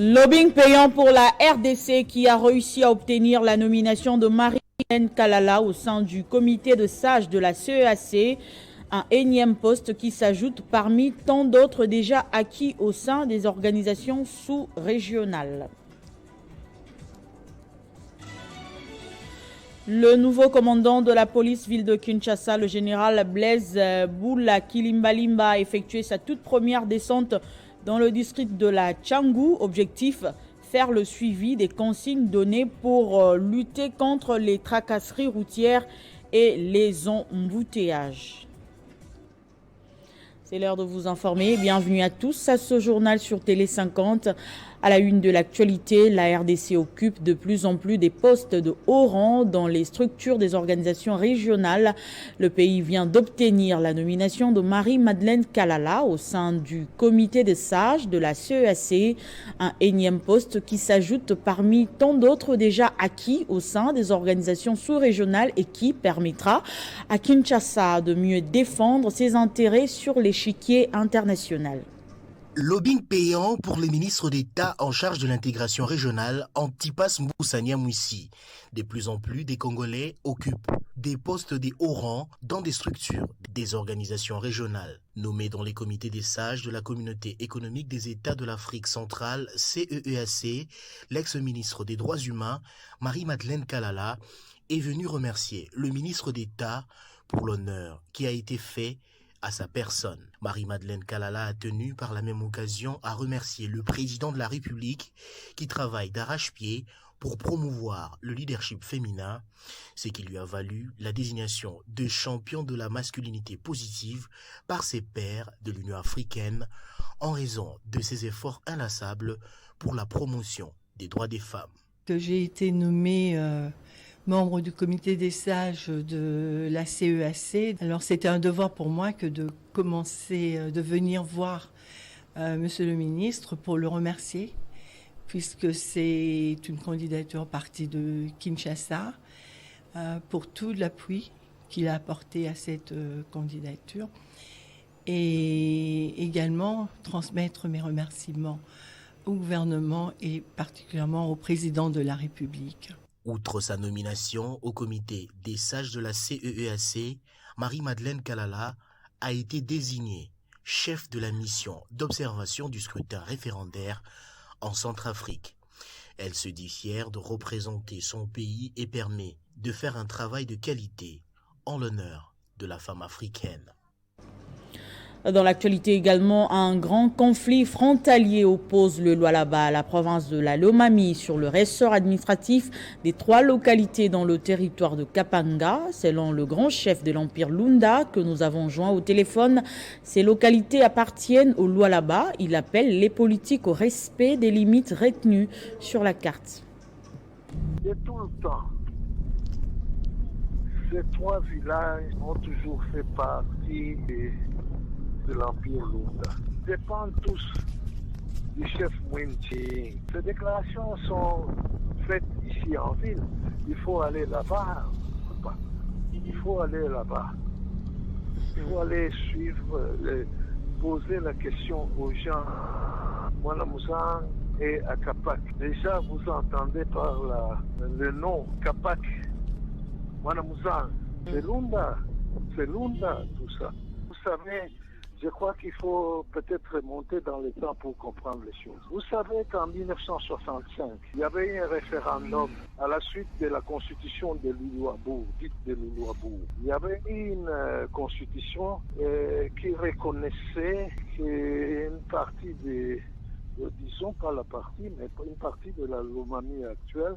Lobbying payant pour la RDC qui a réussi à obtenir la nomination de Marie-Madeleine Kalala au sein du comité de sages de la CEAC, un énième poste qui s'ajoute parmi tant d'autres déjà acquis au sein des organisations sous-régionales. Le nouveau commandant de la police ville de Kinshasa, le général Blaise Boula Kilimbalimba, a effectué sa toute première descente dans le district de la Tchangou. Objectif, faire le suivi des consignes données pour lutter contre les tracasseries routières et les embouteillages. C'est l'heure de vous informer. Bienvenue à tous à ce journal sur Télé 50. À la une de l'actualité, la RDC occupe de plus en plus des postes de haut rang dans les structures des organisations régionales. Le pays vient d'obtenir la nomination de Marie-Madeleine Kalala au sein du comité des sages de la CEAC, un énième poste qui s'ajoute parmi tant d'autres déjà acquis au sein des organisations sous-régionales et qui permettra à Kinshasa de mieux défendre ses intérêts sur l'échiquier international. Lobbying payant pour les ministres d'État en charge de l'intégration régionale, Antipas Moussania Moussi. De plus en plus, des Congolais occupent des postes de haut rang dans des structures, des organisations régionales. Nommés dans les comités des sages de la communauté économique des États de l'Afrique centrale, CEEAC, l'ex-ministre des Droits humains, Marie-Madeleine Kalala, est venue remercier le ministre d'État pour l'honneur qui a été fait à sa personne. Marie-Madeleine Kalala a tenu par la même occasion à remercier le président de la République qui travaille d'arrache-pied pour promouvoir le leadership féminin, ce qui lui a valu la désignation de champion de la masculinité positive par ses pairs de l'Union africaine en raison de ses efforts inlassables pour la promotion des droits des femmes. J'ai été nommée membre du comité des sages de la CEAC. Alors c'était un devoir pour moi que de commencer, de venir voir Monsieur le ministre pour le remercier, puisque c'est une candidature partie de Kinshasa, pour tout l'appui qu'il a apporté à cette candidature, et également transmettre mes remerciements au gouvernement et particulièrement au président de la République. Outre sa nomination au comité des sages de la CEEAC, Marie-Madeleine Kalala a été désignée chef de la mission d'observation du scrutin référendaire en Centrafrique. Elle se dit fière de représenter son pays et permet de faire un travail de qualité en l'honneur de la femme africaine. Dans l'actualité également, un grand conflit frontalier oppose le Lualaba à la province de la Lomami sur le ressort administratif des 3 localités dans le territoire de Kapanga. Selon le grand chef de l'Empire Lunda que nous avons joint au téléphone, ces localités appartiennent au Lualaba. Il appelle les politiques au respect des limites retenues sur la carte. De tout le temps, ces 3 villages ont toujours fait partie de l'Empire Lunda. Ils dépendent tous du chef Mwinchi. Ces déclarations sont faites ici en ville. Il faut aller là-bas. Il faut aller là-bas. Il faut aller suivre, poser la question aux gens. Mwanamuzang et à Kapak. Déjà, vous entendez par le nom Kapak. Mwanamuzang. C'est Lunda, tout ça. Vous savez, je crois qu'il faut peut-être remonter dans le temps pour comprendre les choses. Vous savez qu'en 1965, il y avait eu un référendum à la suite de la constitution de Luluabourg, dite de Luluabourg. Il y avait eu une constitution qui reconnaissait qu'une partie disons pas la partie, mais une partie de la Lomami actuelle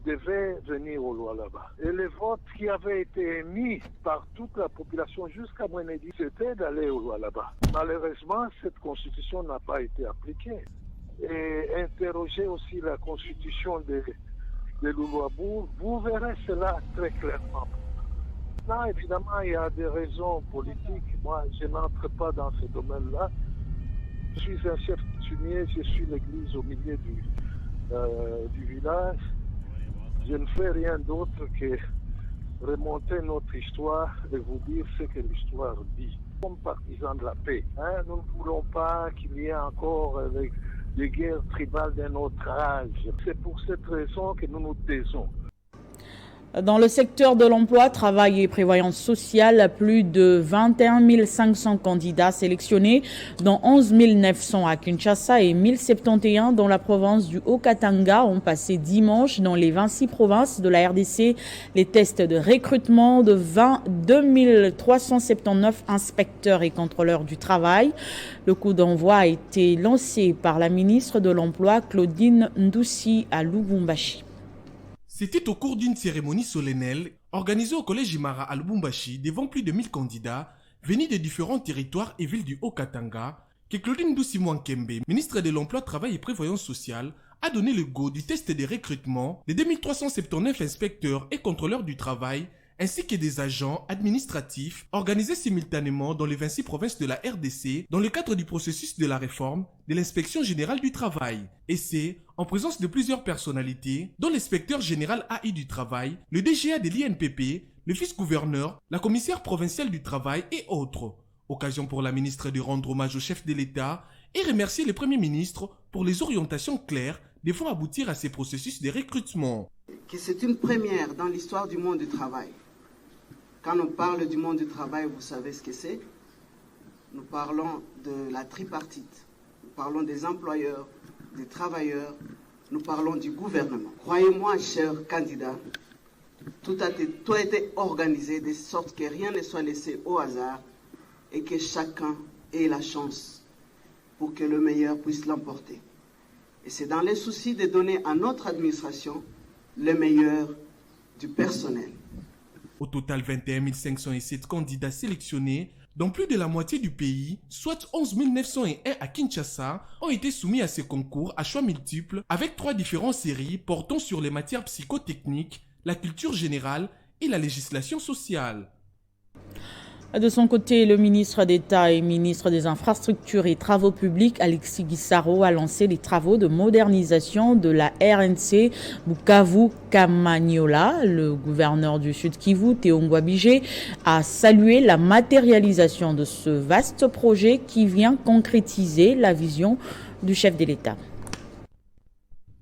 devait venir au Lualaba. Et les votes qui avaient été émis par toute la population jusqu'à Mwenedi, c'était d'aller au Lualaba. Malheureusement, cette constitution n'a pas été appliquée. Et interroger aussi la constitution de Luluabourg, vous verrez cela très clairement. Là, évidemment, il y a des raisons politiques. Moi, je n'entre pas dans ce domaine-là. Je suis un chef coutumier, je suis l'église au milieu du village. Je ne fais rien d'autre que remonter notre histoire et vous dire ce que l'histoire dit. Comme partisans de la paix, nous ne voulons pas qu'il y ait encore de guerre tribale d'un autre âge. C'est pour cette raison que nous nous taisons. Dans le secteur de l'emploi, travail et prévoyance sociale, plus de 21 500 candidats sélectionnés, dont 11 900 à Kinshasa et 1071 dans la province du Haut-Katanga, ont passé dimanche dans les 26 provinces de la RDC les tests de recrutement de 22 379 inspecteurs et contrôleurs du travail. Le coup d'envoi a été lancé par la ministre de l'Emploi, Claudine Ndoussi, à Lubumbashi. C'était au cours d'une cérémonie solennelle organisée au collège Imara à Lubumbashi devant plus de 1000 candidats venus de différents territoires et villes du Haut-Katanga que Claudine Ndoussi Mwankembe, ministre de l'Emploi, Travail et Prévoyance sociale, a donné le go du test de recrutement de 2379 inspecteurs et contrôleurs du travail ainsi que des agents administratifs organisés simultanément dans les 26 provinces de la RDC dans le cadre du processus de la réforme de l'inspection générale du travail. Et c'est en présence de plusieurs personnalités, dont l'inspecteur général AI du travail, le DGA de l'INPP, le vice-gouverneur, la commissaire provinciale du travail et autres. Occasion pour la ministre de rendre hommage au chef de l'État et remercier le Premier ministre pour les orientations claires devant aboutir à ces processus de recrutement. Que c'est une première dans l'histoire du monde du travail. Quand on parle du monde du travail, vous savez ce que c'est. Nous parlons de la tripartite. Nous parlons des employeurs, des travailleurs. Nous parlons du gouvernement. Croyez-moi, chers candidats, tout a été organisé de sorte que rien ne soit laissé au hasard et que chacun ait la chance pour que le meilleur puisse l'emporter. Et c'est dans les soucis de donner à notre administration le meilleur du personnel. Au total, 21 507 candidats sélectionnés dans plus de la moitié du pays, soit 11 901 à Kinshasa, ont été soumis à ce concours à choix multiples avec 3 différentes séries portant sur les matières psychotechniques, la culture générale et la législation sociale. De son côté, le ministre d'État et ministre des Infrastructures et Travaux publics, Alexis Guissaro, a lancé les travaux de modernisation de la RNC Bukavu-Kamanyola. Le gouverneur du Sud Kivu, Théo Ngwabidje, a salué la matérialisation de ce vaste projet qui vient concrétiser la vision du chef de l'État.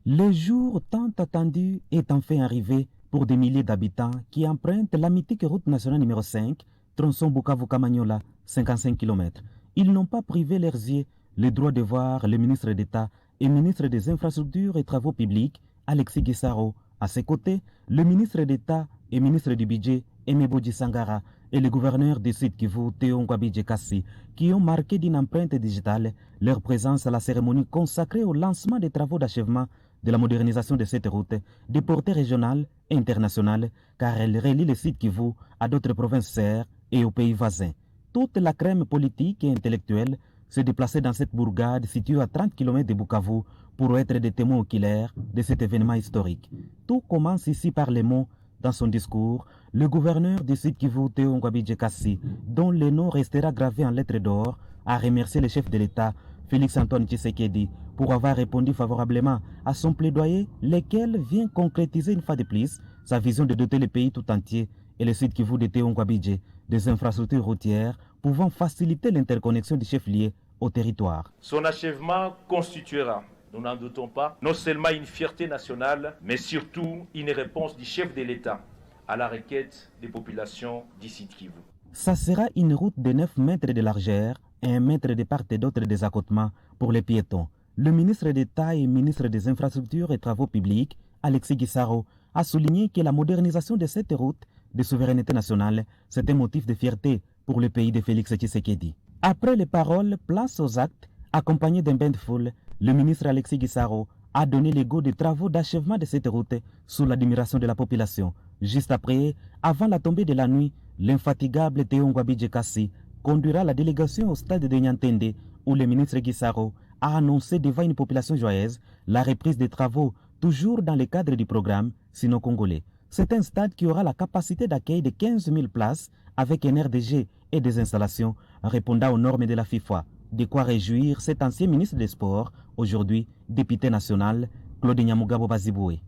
Le jour tant attendu est enfin arrivé pour des milliers d'habitants qui empruntent la mythique route nationale numéro 5, tronçon Bukavu-Kamanyola, 55 km. Ils n'ont pas privé leurs yeux le droit de voir le ministre d'État et ministre des Infrastructures et Travaux publics, Alexis Guissaro. À ses côtés, le ministre d'État et ministre du Budget, Emeboji Sangara, et le gouverneur du Sud Kivu, Théo Ngwabidje Kassi, qui ont marqué d'une empreinte digitale leur présence à la cérémonie consacrée au lancement des travaux d'achèvement de la modernisation de cette route, de portée régionale et internationale, car elle relie le Sud Kivu à d'autres provinces sœurs et aux pays voisins. Toute la crème politique et intellectuelle se déplaçait dans cette bourgade située à 30 km de Bukavu pour être des témoins oculaires de cet événement historique. Tout commence ici par les mots dans son discours, le gouverneur du Sud Kivu, Théo Ngwabidje Kassi, dont le nom restera gravé en lettres d'or, a remercié le chef de l'État, Félix-Antoine Tshisekedi, pour avoir répondu favorablement à son plaidoyer, lequel vient concrétiser une fois de plus sa vision de doter le pays tout entier et le Sud Kivu de Théo Ngwabidje des infrastructures routières pouvant faciliter l'interconnexion du chef-lieu au territoire. Son achèvement constituera, nous n'en doutons pas, non seulement une fierté nationale, mais surtout une réponse du chef de l'État à la requête des populations du Sud Kivu. Ça sera une route de 9 mètres de largeur et 1 mètre de part et d'autre des accotements pour les piétons. Le ministre d'État et ministre des Infrastructures et Travaux publics, Alexis Guissaro, a souligné que la modernisation de cette route de souveraineté nationale, c'est un motif de fierté pour le pays de Félix Tshisekedi. Après les paroles, place aux actes, accompagné d'un bain de foule, le ministre Alexis Guissaro a donné le go des travaux d'achèvement de cette route sous l'admiration de la population. Juste après, avant la tombée de la nuit, l'infatigable Théo Ngwabidje Kassi conduira la délégation au stade de Niantende où le ministre Guissaro a annoncé devant une population joyeuse la reprise des travaux, toujours dans le cadre du programme sino-congolais. C'est un stade qui aura la capacité d'accueil de 15 000 places avec un RDG et des installations répondant aux normes de la FIFA. De quoi réjouir cet ancien ministre des Sports, aujourd'hui député national, Claude Nyamugabo Baziboué.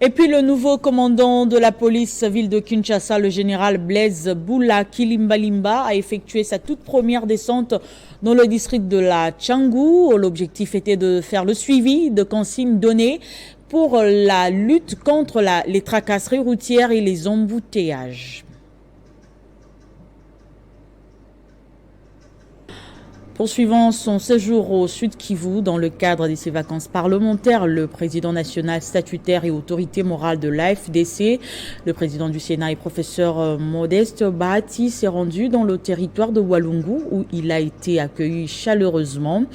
Et puis le nouveau commandant de la police ville de Kinshasa, le général Blaise Boula Kilimbalimba, a effectué sa toute première descente dans le district de la Tchangou. L'objectif était de faire le suivi de consignes données pour la lutte contre les tracasseries routières et les embouteillages. Poursuivant son séjour au Sud Kivu dans le cadre de ses vacances parlementaires, le président national statutaire et autorité morale de l'AFDC, le président du Sénat et professeur Modeste Bahati s'est rendu dans le territoire de Walungu où il a été accueilli chaleureusement.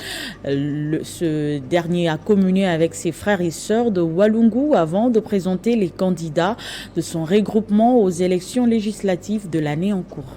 Ce dernier a communié avec ses frères et sœurs de Walungu avant de présenter les candidats de son regroupement aux élections législatives de l'année en cours.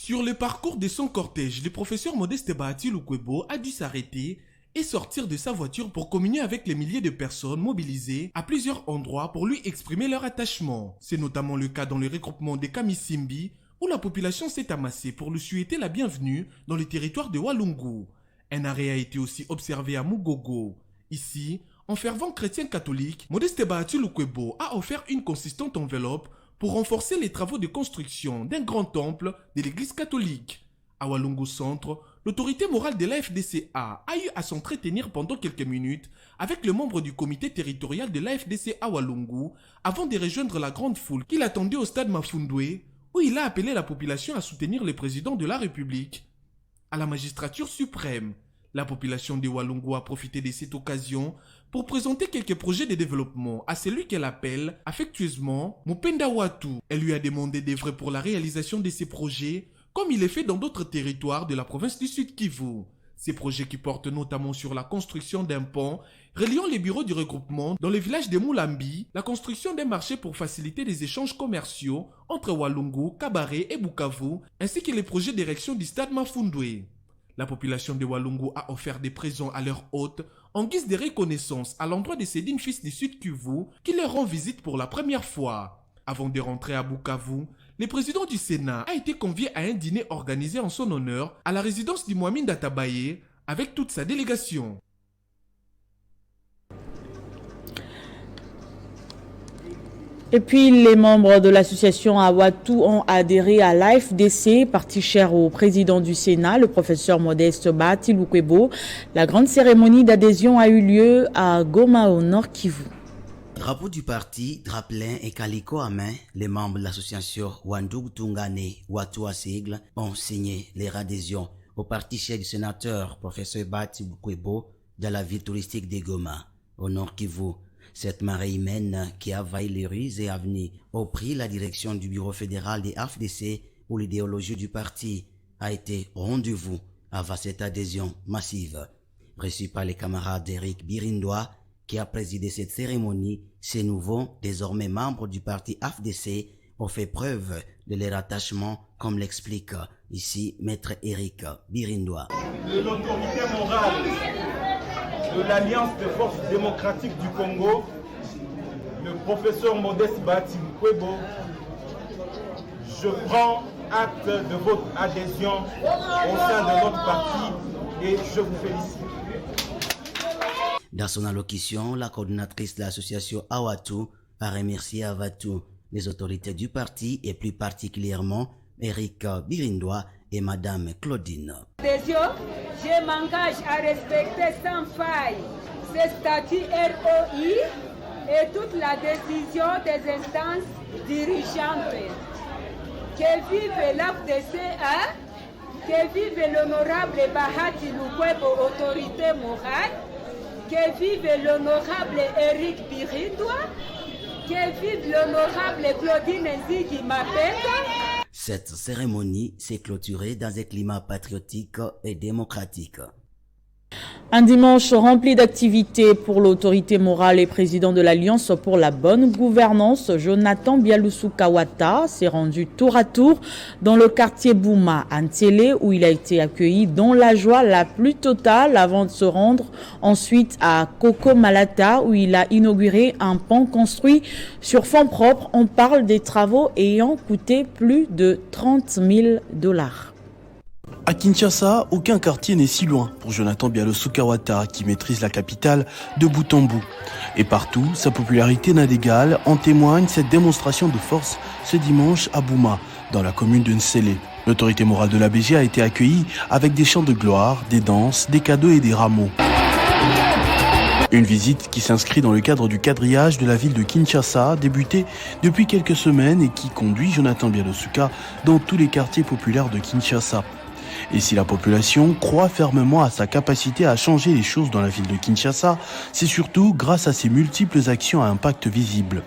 Sur le parcours de son cortège, le professeur Modeste Bahati Lukwebo a dû s'arrêter et sortir de sa voiture pour communier avec les milliers de personnes mobilisées à plusieurs endroits pour lui exprimer leur attachement. C'est notamment le cas dans le regroupement de Kamisimbi où la population s'est amassée pour lui souhaiter la bienvenue dans le territoire de Walungu. Un arrêt a été aussi observé à Mugogo. Ici, en fervent chrétien catholique, Modeste Bahati Lukwebo a offert une consistante enveloppe pour renforcer les travaux de construction d'un grand temple de l'église catholique. À Walungu Centre, l'autorité morale de l'AFDCA a eu à s'entretenir pendant quelques minutes avec le membre du comité territorial de l'AFDCA à Walungu avant de rejoindre la grande foule qui l'attendait au stade Mafundwe où il a appelé la population à soutenir le président de la République. À la magistrature suprême, la population de Walungu a profité de cette occasion pour présenter quelques projets de développement à celui qu'elle appelle affectueusement Mupenda Watu. Elle lui a demandé d'œuvrer pour la réalisation de ces projets, comme il est fait dans d'autres territoires de la province du Sud Kivu. Ces projets qui portent notamment sur la construction d'un pont reliant les bureaux du regroupement dans le village de Moulambi, la construction d'un marché pour faciliter les échanges commerciaux entre Walungu, Kabare et Bukavu, ainsi que les projets d'érection du stade Mafundwe. La population de Walungu a offert des présents à leur hôte en guise de reconnaissance à l'endroit de ces dignes fils du Sud Kivu qui leur rend visite pour la première fois. Avant de rentrer à Bukavu, le président du Sénat a été convié à un dîner organisé en son honneur à la résidence du Mouamine Databaye avec toute sa délégation. Et puis, les membres de l'association Awatu ont adhéré à l'AFDC, parti cher au président du Sénat, le professeur Modeste Bahati Lukwebo. La grande cérémonie d'adhésion a eu lieu à Goma, au Nord Kivu. Drapeau du parti, drapeau et calico à main, les membres de l'association Wandug Tungane Watu à sigle ont signé leur adhésion au parti cher du sénateur, professeur Bahati Lukwebo, dans la ville touristique de Goma, au Nord Kivu. Cette marée humaine qui a envahi les rues et avenues au pris la direction du bureau fédéral des AFDC où l'idéologie du parti a été rendez-vous avant cette adhésion massive. Reçu par les camarades d'Éric Birindois qui a présidé cette cérémonie, ces nouveaux, désormais membres du parti AFDC, ont fait preuve de leur attachement comme l'explique ici Maître Éric Birindois. De l'autorité morale de l'Alliance des forces démocratiques du Congo, le professeur Modeste Bahati Lukwebo, je prends acte de votre adhésion au sein de notre parti et je vous félicite. Dans son allocution, la coordinatrice de l'association Awatu a remercié Awatu, les autorités du parti et plus particulièrement Éric Birindois et Madame Claudine. Je m'engage à respecter sans faille ce statut ROI et toute la décision des instances dirigeantes. Que vive l'AFDCA, que vive l'honorable Bahati Lukwebo, autorité morale, que vive l'honorable Éric Birindois, que vive l'honorable Claudine Nzigi Mapenda. Cette cérémonie s'est clôturée dans un climat patriotique et démocratique. Un dimanche rempli d'activités pour l'autorité morale et président de l'Alliance pour la bonne gouvernance, Jonathan Bialusu Kawata s'est rendu tour à tour dans le quartier Bouma, à Ntiélé, où il a été accueilli dans la joie la plus totale avant de se rendre ensuite à Koko Malata, où il a inauguré un pont construit sur fonds propres. On parle des travaux ayant coûté plus de $30 000. À Kinshasa, aucun quartier n'est si loin pour Jonathan Bialo-Sukawata qui maîtrise la capitale de bout en bout. Et partout, sa popularité n'a d'égal, en témoigne cette démonstration de force ce dimanche à Bouma, dans la commune de Nsele. L'autorité morale de l'ABG a été accueillie avec des chants de gloire, des danses, des cadeaux et des rameaux. Une visite qui s'inscrit dans le cadre du quadrillage de la ville de Kinshasa, débuté depuis quelques semaines et qui conduit Jonathan Bialo-Suka dans tous les quartiers populaires de Kinshasa. Et si la population croit fermement à sa capacité à changer les choses dans la ville de Kinshasa, c'est surtout grâce à ses multiples actions à impact visible.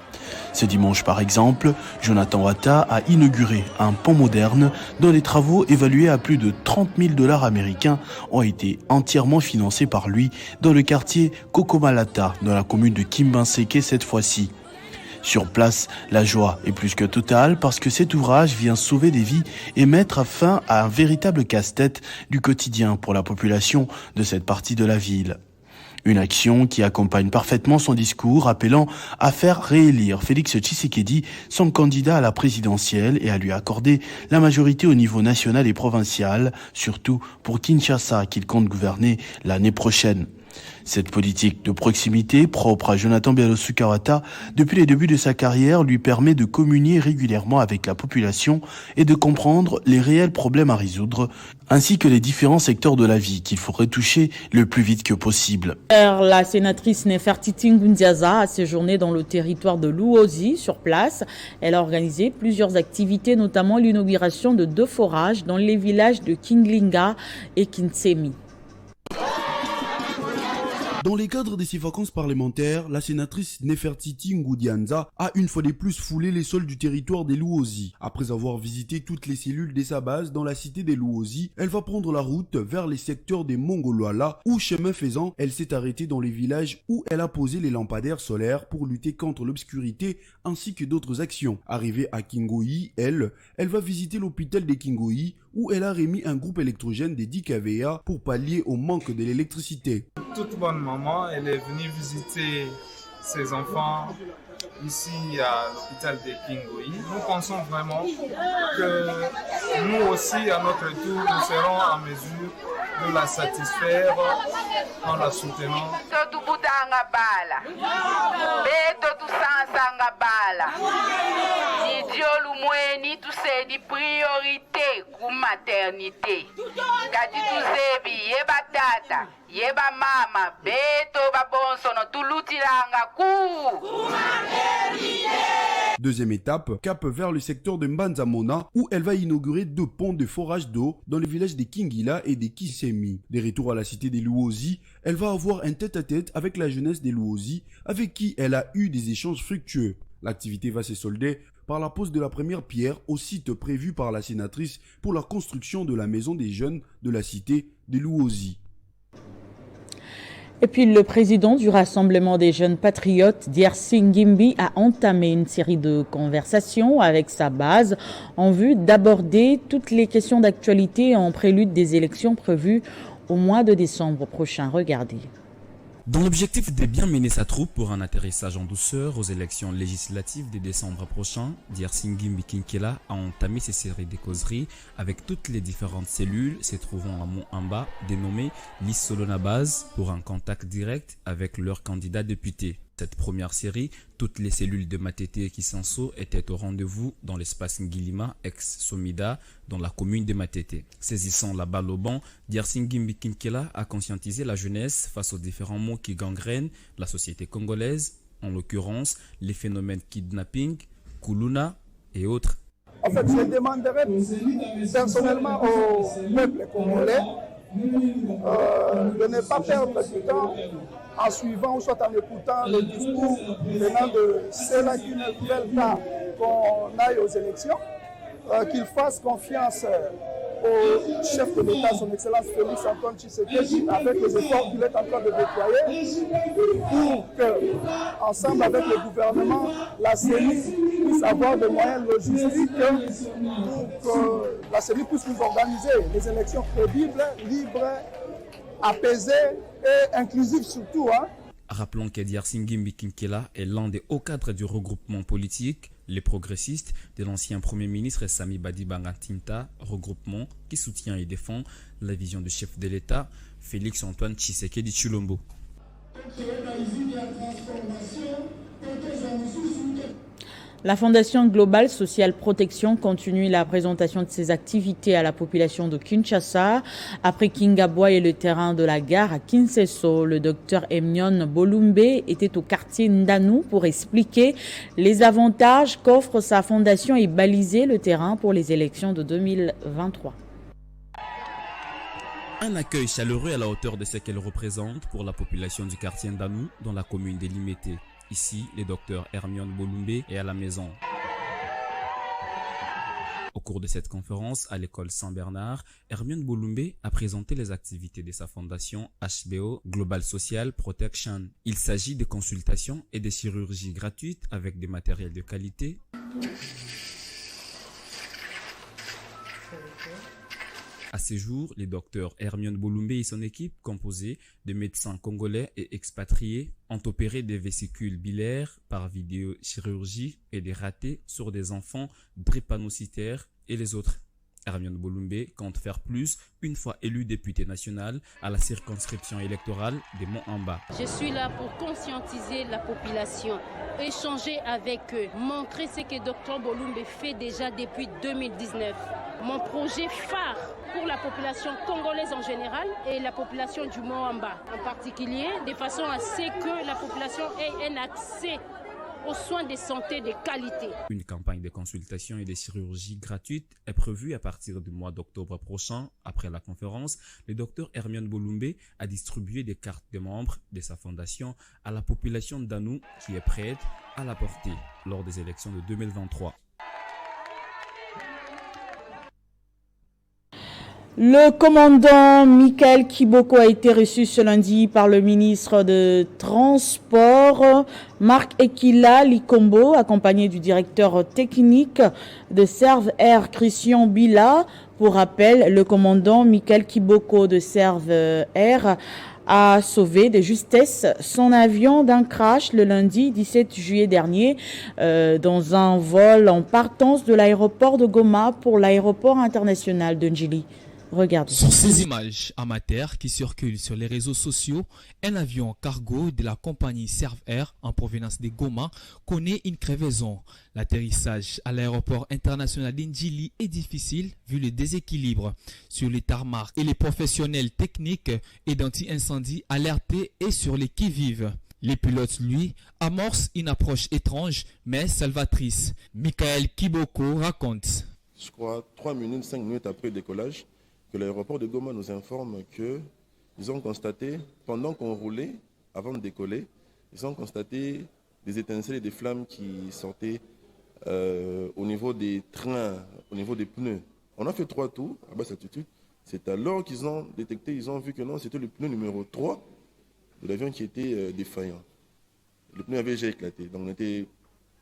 Ce dimanche, par exemple, Jonathan Wata a inauguré un pont moderne dont les travaux évalués à plus de 30 000 $ américains ont été entièrement financés par lui dans le quartier Kokomalata, dans la commune de Kimbanseke cette fois-ci. Sur place, la joie est plus que totale parce que cet ouvrage vient sauver des vies et mettre fin à un véritable casse-tête du quotidien pour la population de cette partie de la ville. Une action qui accompagne parfaitement son discours appelant à faire réélire Félix Tshisekedi, son candidat à la présidentielle, et à lui accorder la majorité au niveau national et provincial, surtout pour Kinshasa qu'il compte gouverner l'année prochaine. Cette politique de proximité propre à Jonathan Bialo-Sukawata depuis les débuts de sa carrière lui permet de communier régulièrement avec la population et de comprendre les réels problèmes à résoudre, ainsi que les différents secteurs de la vie qu'il faudrait toucher le plus vite que possible. La sénatrice Nefertiti Ngundiaza a séjourné dans le territoire de Luozi sur place. Elle a organisé plusieurs activités, notamment l'inauguration de 2 forages dans les villages de Kinglinga et Kinsemi. Dans les cadres de ses vacances parlementaires, la sénatrice Nefertiti Ngundiaza a une fois de plus foulé les sols du territoire des Luozi. Après avoir visité toutes les cellules de sa base dans la cité des Luozi, elle va prendre la route vers les secteurs des Mongolwala où, chemin faisant, elle s'est arrêtée dans les villages où elle a posé les lampadaires solaires pour lutter contre l'obscurité ainsi que d'autres actions. Arrivée à Kingoyi, elle va visiter l'hôpital de Kingoyi où elle a remis un groupe électrogène des 10 kVA pour pallier au manque de l'électricité. Toute bonne maman, elle est venue visiter ses enfants ici à l'hôpital de Kingoyi. Nous pensons vraiment que nous aussi, à notre tour, nous serons en mesure de la satisfaire en la soutenant. Deuxième étape, cap vers le secteur de Mbanzamona où elle va inaugurer 2 ponts de forage d'eau dans les villages de Kingila et de Kisemi. Des retours à la cité des Luozi, elle va avoir un tête-à-tête avec la jeunesse des Luozi avec qui elle a eu des échanges fructueux. L'activité va se solder par la pose de la première pierre au site prévu par la sénatrice pour la construction de la maison des jeunes de la cité des Luozi. Et puis le président du Rassemblement des jeunes patriotes, Diersi Ngimbi, a entamé une série de conversations avec sa base en vue d'aborder toutes les questions d'actualité en prélude des élections prévues au mois de décembre prochain. Regardez. Dans l'objectif de bien mener sa troupe pour un atterrissage en douceur aux élections législatives de décembre prochain, Diersi Ngimbi Kinkela a entamé ces séries de causeries avec toutes les différentes cellules se trouvant à Mont-Amba, dénommées Liste Solona Base, pour un contact direct avec leurs candidats députés. Cette première série, toutes les cellules de Matete et Kisanso étaient au rendez-vous dans l'espace Ngilima, ex-Somida, dans la commune de Matete. Saisissant la balle au banc, Diersi Ngimbi Kinkela a conscientisé la jeunesse face aux différents maux qui gangrènent la société congolaise, en l'occurrence les phénomènes kidnapping, Kuluna et autres. En fait, je demanderais personnellement au peuple congolais de ne pas perdre du temps en suivant ou soit en écoutant le discours venant de ceux-là qui ne veulent pas qu'on aille aux élections, qu'ils fassent confiance au chef de l'État, son Excellence Félix Antoine Tshisekedi, avec les efforts qu'il est en train de déployer pour que, ensemble avec le gouvernement, la CENI puisse avoir des moyens logistiques pour que la CENI puisse nous organiser des élections crédibles, libres, apaisées et inclusives surtout. Rappelons que Diersi Ngimbi Kinkela est l'un des hauts cadres du regroupement politique Les progressistes de l'ancien Premier ministre Sami Badibanga Tinta, regroupement qui soutient et défend la vision du chef de l'État, Félix-Antoine Tshisekedi Tshilombo. La Fondation Global Social Protection continue la présentation de ses activités à la population de Kinshasa. Après Kingabwa et le terrain de la gare à Kinseso, le docteur Emnion Bolumbe était au quartier Ndanou pour expliquer les avantages qu'offre sa fondation et baliser le terrain pour les élections de 2023. Un accueil chaleureux à la hauteur de ce qu'elle représente pour la population du quartier Ndanou dans la commune de Limete. Ici, le docteur Hermione Bolumbe est à la maison. Au cours de cette conférence à l'école Saint-Bernard, Hermione Bolumbe a présenté les activités de sa fondation HBO Global Social Protection. Il s'agit de consultations et de chirurgies gratuites avec des matériels de qualité. À ce jour, le docteur Hermione Bolumbe et son équipe, composée de médecins congolais et expatriés, ont opéré des vésicules biliaires par vidéochirurgie et des ratés sur des enfants drépanocytaires et les autres. Hermione Bolumbe compte faire plus une fois élu député national à la circonscription électorale des Monts-en-Bas. Je suis là pour conscientiser la population, échanger avec eux, montrer ce que Dr Bolumbe fait déjà depuis 2019. Mon projet phare pour la population congolaise en général et la population du Mont-en-Bas en particulier, de façon à ce que la population ait un accès aux soins de santé de qualité. Une campagne de consultation et de chirurgie gratuite est prévue à partir du mois d'octobre prochain. Après la conférence, le docteur Hermione Bolumbe a distribué des cartes de membres de sa fondation à la population d'Anou qui est prête à la porter lors des élections de 2023. Le commandant Michael Kiboko a été reçu ce lundi par le ministre de Transport, Marc Ekila Likombo, accompagné du directeur technique de Serve Air, Christian Bila. Pour rappel, le commandant Michael Kiboko de Serve Air a sauvé de justesse son avion d'un crash le lundi 17 juillet dernier dans un vol en partance de l'aéroport de Goma pour l'aéroport international de Njili. Regardez. Sur ces images amateurs qui circulent sur les réseaux sociaux, un avion cargo de la compagnie Serve Air en provenance de Goma connaît une crevaison. L'atterrissage à l'aéroport international d'Indjili est difficile vu le déséquilibre sur les tarmacs et les professionnels techniques et d'anti-incendie alertés et sur les qui-vives. Les pilotes, lui, amorcent une approche étrange mais salvatrice. Michael Kiboko raconte. Je crois 5 minutes après le décollage, que l'aéroport de Goma nous informe qu'ils ont constaté, pendant qu'on roulait, avant de décoller, ils ont constaté des étincelles et des flammes qui sortaient au niveau des trains, au niveau des pneus. On a fait 3 tours à basse altitude. C'est alors qu'ils ont détecté, ils ont vu que non, c'était le pneu numéro 3 de l'avion qui était défaillant. Le pneu avait déjà éclaté, donc on était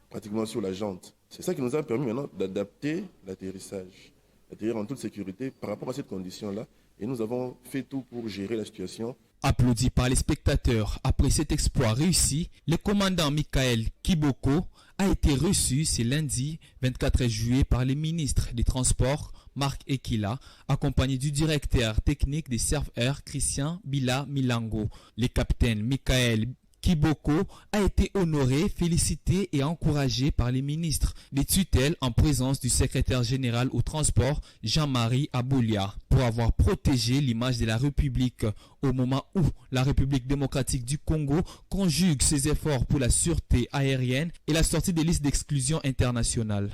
pratiquement sur la jante. C'est ça qui nous a permis maintenant d'adapter l'atterrissage. Atterrir en toute sécurité par rapport à cette condition-là. Et nous avons fait tout pour gérer la situation. Applaudi par les spectateurs, après cet exploit réussi, le commandant Michael Kiboko a été reçu ce lundi 24 juillet par le ministre des Transports, Marc Ekila, accompagné du directeur technique des Serve Air, Christian Bila Milango. Le capitaine Michael Kiboko a été honoré, félicité et encouragé par les ministres des tutelles en présence du secrétaire général au transport Jean-Marie Aboulia pour avoir protégé l'image de la République au moment où la République démocratique du Congo conjugue ses efforts pour la sûreté aérienne et la sortie des listes d'exclusion internationale.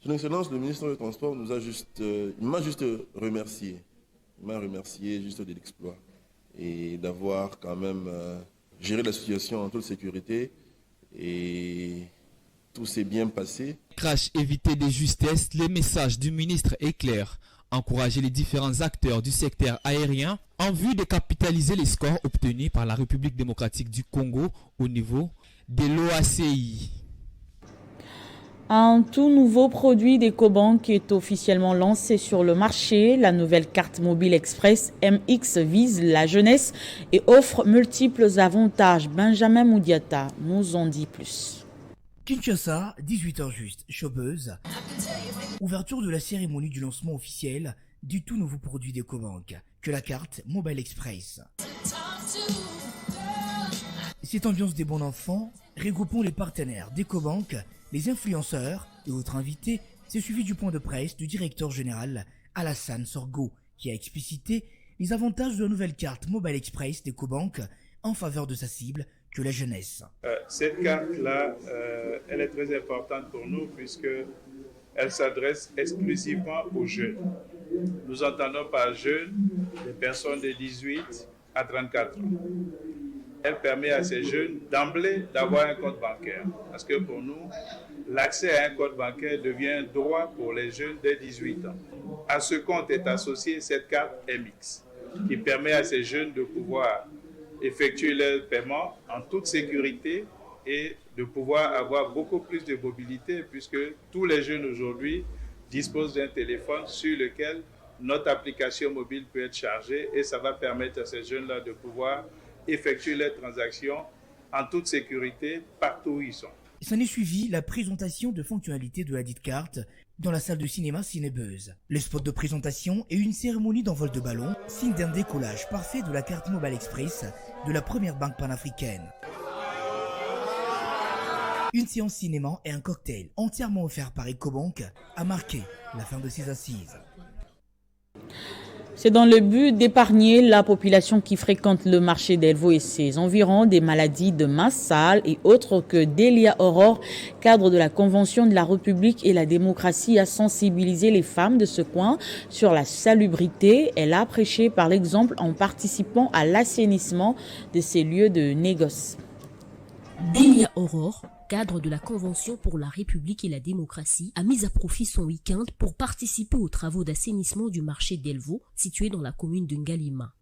Son Excellence, le ministre des Transports m'a juste remercié. Il m'a remercié juste de l'exploit et d'avoir quand même gérer la situation en toute sécurité et tout s'est bien passé. Crash évité de justesse, le message du ministre est clair. Encourager les différents acteurs du secteur aérien en vue de capitaliser les scores obtenus par la République démocratique du Congo au niveau de l'OACI. Un tout nouveau produit d'Ecobank est officiellement lancé sur le marché. La nouvelle carte mobile Express MX vise la jeunesse et offre multiples avantages. Benjamin Moudiata nous en dit plus. Kinshasa, 18h juste, Showbuzz. Ouverture de la cérémonie du lancement officiel du tout nouveau produit d'Ecobank, que la carte Mobile Express. Cette ambiance des bons enfants, regroupons les partenaires d'Ecobank, les influenceurs et autres invités, c'est suivi du point de presse du directeur général Alassane Sorgo, qui a explicité les avantages de la nouvelle carte Mobile Express d'Ecobank en faveur de sa cible, que la jeunesse. Cette carte-là, elle est très importante pour nous puisque elle s'adresse exclusivement aux jeunes. Nous entendons par jeunes des personnes de 18 à 34 ans. Elle permet à ces jeunes d'emblée d'avoir un compte bancaire. Parce que pour nous, l'accès à un compte bancaire devient un droit pour les jeunes dès 18 ans. À ce compte est associée cette carte MX qui permet à ces jeunes de pouvoir effectuer leurs paiements en toute sécurité et de pouvoir avoir beaucoup plus de mobilité puisque tous les jeunes aujourd'hui disposent d'un téléphone sur lequel notre application mobile peut être chargée et ça va permettre à ces jeunes-là de pouvoir effectuer leurs transactions en toute sécurité partout où ils sont. S'en est suivi la présentation de fonctionnalités de la dite carte dans la salle de cinéma Cinebuzz. Les spots de présentation et une cérémonie d'envol de ballon, signe d'un décollage parfait de la carte Mobile Express de la première banque panafricaine. Une séance cinéma et un cocktail entièrement offert par Ecobank a marqué la fin de ses assises. C'est dans le but d'épargner la population qui fréquente le marché d'Elvo et ses environs des maladies de Massal et autres que Delia Aurore, cadre de la Convention de la République et la démocratie, a sensibilisé les femmes de ce coin sur la salubrité. Elle a prêché par l'exemple en participant à l'assainissement de ces lieux de négoce. Delia Aurore, cadre de la Convention pour la République et la démocratie, a mis à profit son week-end pour participer aux travaux d'assainissement du marché d'Elvo, situé dans la commune de Ngalima.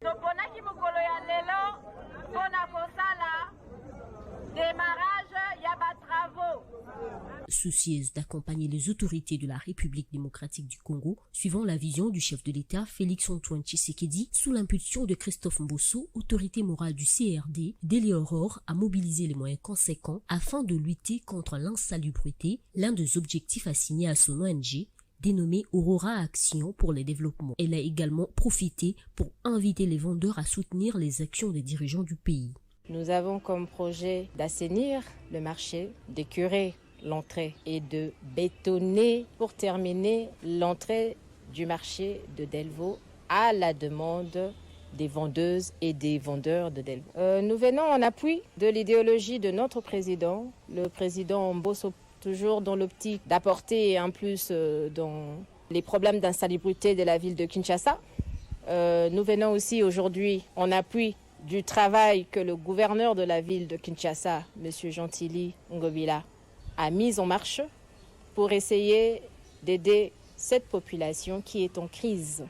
Soucieuse d'accompagner les autorités de la République démocratique du Congo, suivant la vision du chef de l'État Félix-Antoine Tshisekedi, sous l'impulsion de Christophe Mbosso, autorité morale du CRD, Delia Aurore a mobilisé les moyens conséquents afin de lutter contre l'insalubrité, l'un des objectifs assignés à son ONG, dénommée Aurora Action pour le développement. Elle a également profité pour inviter les vendeurs à soutenir les actions des dirigeants du pays. Nous avons comme projet d'assainir le marché, d'écurer l'entrée et de bétonner pour terminer l'entrée du marché de Delvaux à la demande des vendeuses et des vendeurs de Delvaux. Nous venons en appui de l'idéologie de notre président, le président Mbosso, toujours dans l'optique d'apporter un plus dans les problèmes d'insalubrité de la ville de Kinshasa. Nous venons aussi aujourd'hui en appui du travail que le gouverneur de la ville de Kinshasa, M. Gentili Ngobila, a mis en marche pour essayer d'aider cette population qui est en crise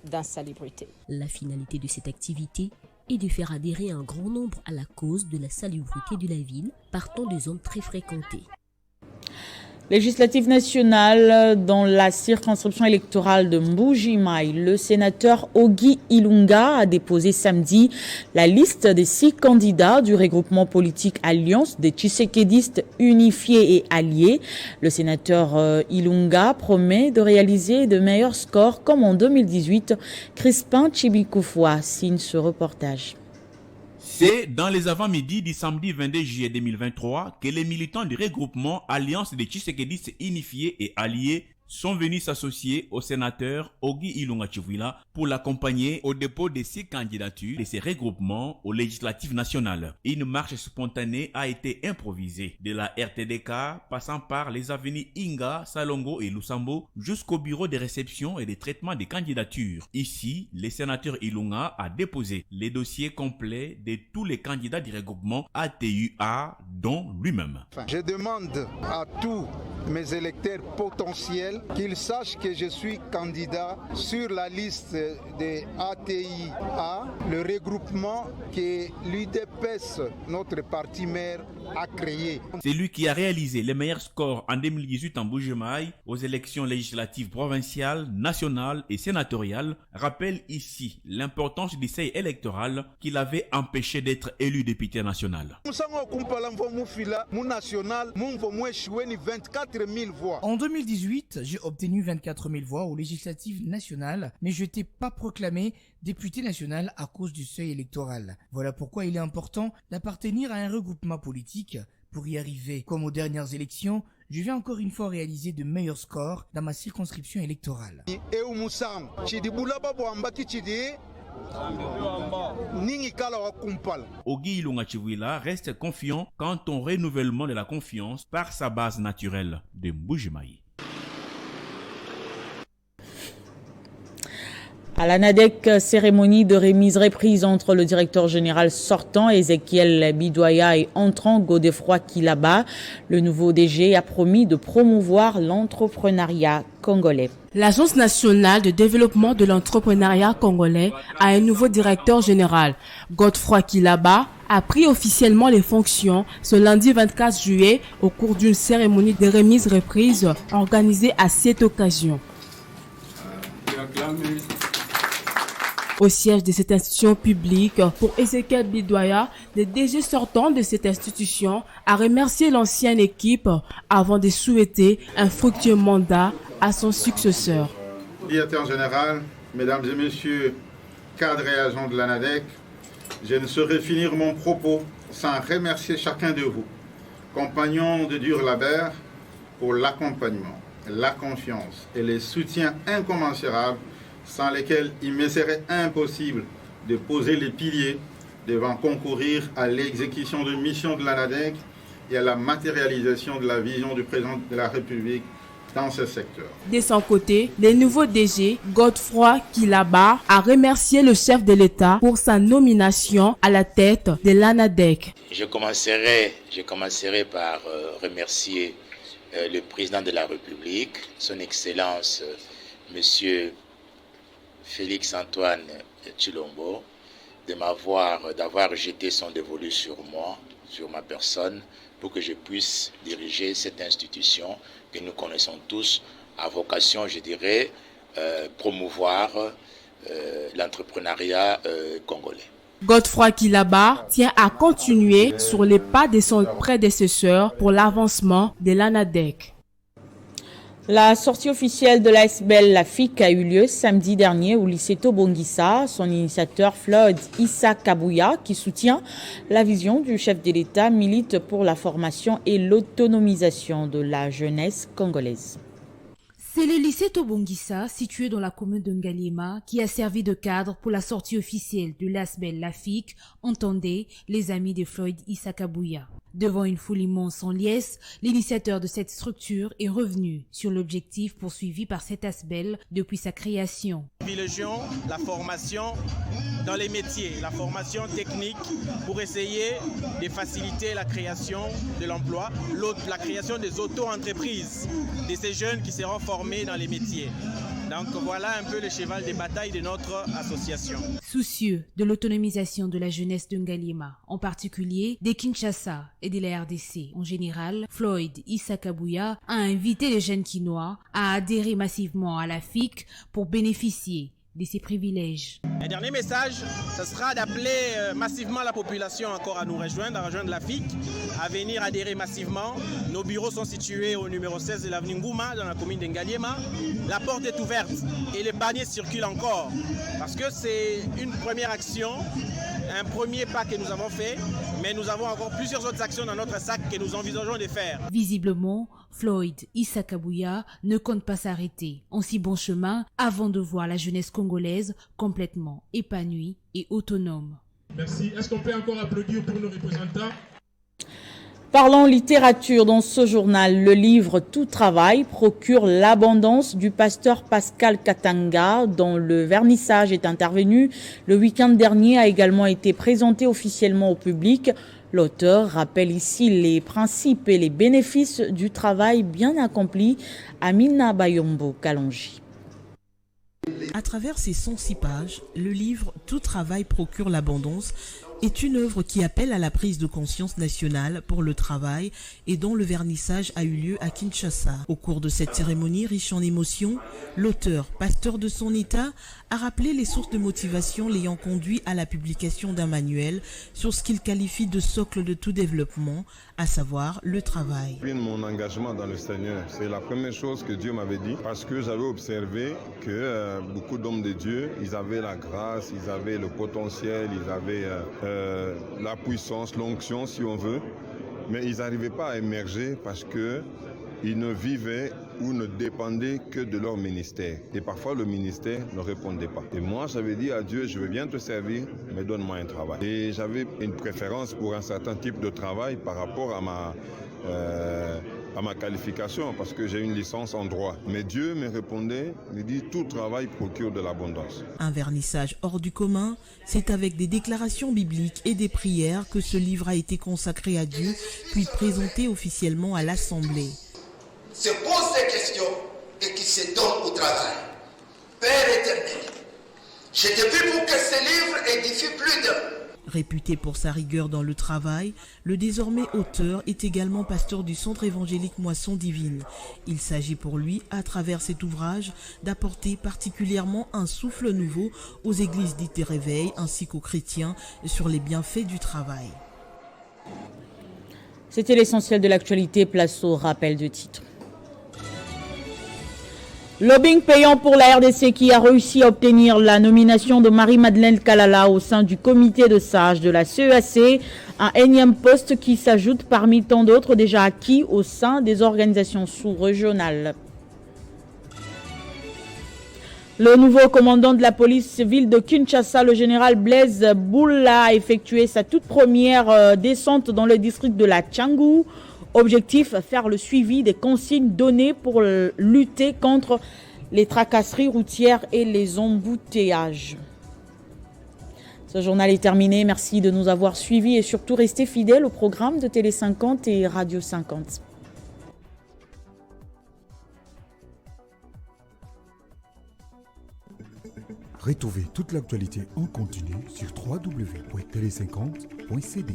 d'insalubrité. La finalité de cette activité est de faire adhérer un grand nombre à la cause de la salubrité de la ville, partant des zones très fréquentées. Législative nationale dans la circonscription électorale de Mbuji-Mayi, le sénateur Ogi Ilunga a déposé samedi la liste des 6 candidats du regroupement politique Alliance des Tshisekedistes unifiés et alliés. Le sénateur Ilunga promet de réaliser de meilleurs scores comme en 2018. Crispin Chibikoufwa signe ce reportage. C'est dans les avant-midi du samedi 22 juillet 2023 que les militants du regroupement Alliance des Tshisekedistes unifiés et alliés sont venus s'associer au sénateur Ogi Ilunga Chivwila pour l'accompagner au dépôt de 6 candidatures de ces regroupements aux législatives nationales. Une marche spontanée a été improvisée de la RTDK passant par les avenues Inga, Salongo et Lusambo jusqu'au bureau de réception et de traitement des candidatures. Ici, le sénateur Ilunga a déposé les dossiers complets de tous les candidats du regroupement ATUA, dont lui-même. Je demande à tous mes électeurs potentiels qu'il sache que je suis candidat sur la liste des ATIA, le regroupement que l'UDPS, notre parti mère, a créé. C'est lui qui a réalisé les meilleurs scores en 2018 en Bujumaï aux élections législatives provinciales, nationales et sénatoriales. Rappelle ici l'importance du seuil électoral qui l'avait empêché d'être élu député national. En 2018, j'ai obtenu 24 000 voix aux législatives nationales, mais je n'étais pas proclamé député national à cause du seuil électoral. Voilà pourquoi il est important d'appartenir à un regroupement politique. Pour y arriver, comme aux dernières élections, je vais encore une fois réaliser de meilleurs scores dans ma circonscription électorale. Ogi Ilunga Chiwila reste confiant quant au renouvellement de la confiance par sa base naturelle de Mbujimaï. À l'ANADEC, cérémonie de remise reprise entre le directeur général sortant, Ezekiel Bidoya, et entrant, Godefroy Kilaba. Le nouveau DG a promis de promouvoir l'entrepreneuriat congolais. L'Agence nationale de développement de l'entrepreneuriat congolais a un nouveau directeur général. Godefroy Kilaba a pris officiellement les fonctions ce lundi 24 juillet au cours d'une cérémonie de remise reprise organisée à cette occasion. Au siège de cette institution publique, pour Ezekiel Bidoya, le DG sortant de cette institution a remercié l'ancienne équipe avant de souhaiter un fructueux mandat à son successeur. Directeur général, mesdames et messieurs, cadres et agents de l'ANADEC, je ne saurais finir mon propos sans remercier chacun de vous, compagnons de dur labeur, pour l'accompagnement, la confiance et les soutiens incommensurables sans lesquels il me serait impossible de poser les piliers devant concourir à l'exécution de missions de l'ANADEC et à la matérialisation de la vision du président de la République dans ce secteur. De son côté, le nouveau DG, Godefroy Kilaba, a remercié le chef de l'État pour sa nomination à la tête de l'ANADEC. Je commencerai par remercier le président de la République, son Excellence, Monsieur Félix Antoine Tshilombo, d'avoir jeté son dévolu sur moi, sur ma personne, pour que je puisse diriger cette institution que nous connaissons tous, à vocation, je dirais, promouvoir l'entrepreneuriat congolais. Godefroy Kilaba tient à continuer sur les pas de son prédécesseur pour l'avancement de l'ANADEC. La sortie officielle de l'ASBEL, la FIC, a eu lieu samedi dernier au lycée Tobongisa. Son initiateur, Floyd Issa Kabouya, qui soutient la vision du chef de l'État, milite pour la formation et l'autonomisation de la jeunesse congolaise. C'est le lycée Tobongisa, situé dans la commune de Ngaliema, qui a servi de cadre pour la sortie officielle de l'ASBEL, la FIC, entendez les amis de Floyd Issa Kabouya. Devant une foule immense en liesse, l'initiateur de cette structure est revenu sur l'objectif poursuivi par cette ASBEL depuis sa création. Privilégions la formation dans les métiers, la formation technique pour essayer de faciliter la création de l'emploi, la création des auto-entreprises, de ces jeunes qui seront formés dans les métiers. Donc voilà un peu le cheval de bataille de notre association. Soucieux de l'autonomisation de la jeunesse de Ngaliema, en particulier des Kinshasa et de la RDC en général, Floyd Issa Kabouya a invité les jeunes Kinois à adhérer massivement à la FIC pour bénéficier de ses privilèges. Un dernier message, ce sera d'appeler massivement la population encore à nous rejoindre, à rejoindre la FIC, à venir adhérer massivement. Nos bureaux sont situés au numéro 16 de l'avenue Ngouma, dans la commune de Ngaliema. La porte est ouverte et les paniers circulent encore, parce que c'est une première action, un premier pas que nous avons fait, mais nous avons encore plusieurs autres actions dans notre sac que nous envisageons de faire. Visiblement, Floyd Issa Kabouya ne compte pas s'arrêter en si bon chemin avant de voir la jeunesse congolaise complètement épanouie et autonome. Merci. Est-ce qu'on peut encore applaudir pour nos représentants? Parlons littérature dans ce journal. Le livre Tout travail procure l'abondance du pasteur Pascal Katanga, dont le vernissage est intervenu le week-end dernier, a également été présenté officiellement au public. L'auteur rappelle ici les principes et les bénéfices du travail bien accompli. Amina Bayombo Kalonji. À travers ses 106 pages, le livre « Tout travail procure l'abondance » est une œuvre qui appelle à la prise de conscience nationale pour le travail et dont le vernissage a eu lieu à Kinshasa. Au cours de cette cérémonie riche en émotions, l'auteur, pasteur de son État, a rappelé les sources de motivation l'ayant conduit à la publication d'un manuel sur ce qu'il qualifie de socle de tout développement, à savoir le travail. Mon engagement dans le Seigneur, c'est la première chose que Dieu m'avait dit, parce que j'avais observé que beaucoup d'hommes de Dieu, ils avaient la grâce, ils avaient le potentiel, ils avaient la puissance, l'onction si on veut, mais ils n'arrivaient pas à émerger parce qu'ils ne vivaient ou ne dépendaient que de leur ministère. Et parfois le ministère ne répondait pas. Et moi j'avais dit à Dieu, je veux bien te servir, mais donne-moi un travail. Et j'avais une préférence pour un certain type de travail par rapport à ma qualification, parce que j'ai une licence en droit. Mais Dieu me répondait, il dit, tout travail procure de l'abondance. Un vernissage hors du commun, c'est avec des déclarations bibliques et des prières que ce livre a été consacré à Dieu, puis présenté officiellement à l'Assemblée. Se pose des questions et qui se donne au travail. Père éternel, je te prie pour que ce livre édifie plus d'un. Réputé pour sa rigueur dans le travail, le désormais auteur est également pasteur du centre évangélique Moisson Divine. Il s'agit pour lui, à travers cet ouvrage, d'apporter particulièrement un souffle nouveau aux églises dites des réveils ainsi qu'aux chrétiens sur les bienfaits du travail. C'était l'essentiel de l'actualité, place au rappel de titres. Lobbying payant pour la RDC qui a réussi à obtenir la nomination de Marie-Madeleine Kalala au sein du comité de sages de la CEAC, un énième poste qui s'ajoute parmi tant d'autres déjà acquis au sein des organisations sous-régionales. Le nouveau commandant de la police ville de Kinshasa, le général Blaise Boula, a effectué sa toute première descente dans le district de la Tchangou. Objectif, faire le suivi des consignes données pour lutter contre les tracasseries routières et les embouteillages. Ce journal est terminé. Merci de nous avoir suivis et surtout restez fidèles au programme de Télé 50 et Radio 50. Retrouvez toute l'actualité en continu sur www.tele50.cd.